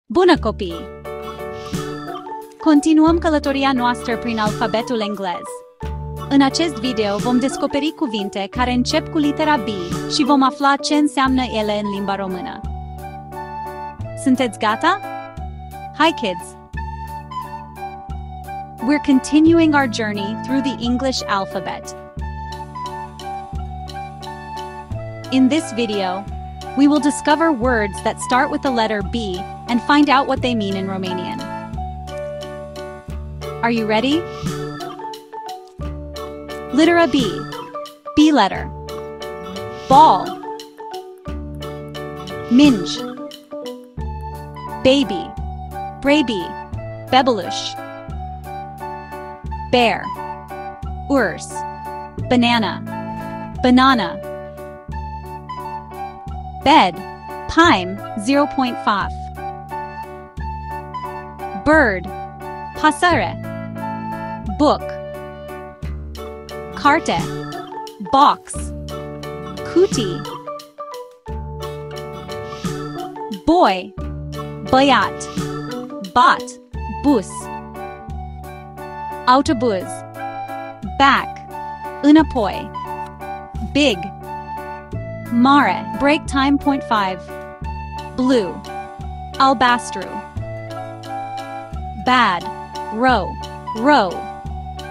Bună, copii! Continuăm călătoria noastră prin alfabetul englez. În acest video vom descoperi cuvinte care încep cu litera B și vom afla ce înseamnă ele în limba română. Sunteți gata? Hi, kids! We're continuing our journey through the English alphabet. In this video, we will discover words that start with the letter B and find out what they mean in Romanian. Are you ready? Litera B. B letter. Ball. Minge. Baby. Braby. Bebelush. Bear. Urs. Banana. Banana. Bed. Pime 0.5. Bird. Pasăre. Book. Carte. Box. Cutie. Boy. Băiat. Bot. Bus. Autobuz. Back. Înapoi. Big. Mare. Break time 0.5. Blue. Albastru. Bad. Row. Row.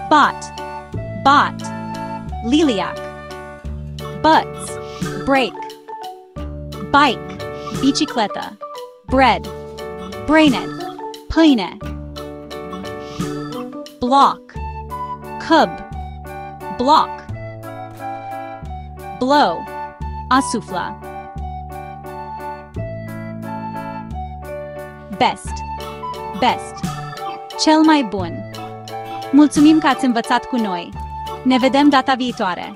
Bot. Bot. Liliac. Butts. Break. Bike. Bicicletă. Bread. Brained. Pâine. Block. Cub. Block. Blow. A sufla. Best. Best. Cel mai bun. Mulțumim că ați învățat cu noi. Ne vedem data viitoare.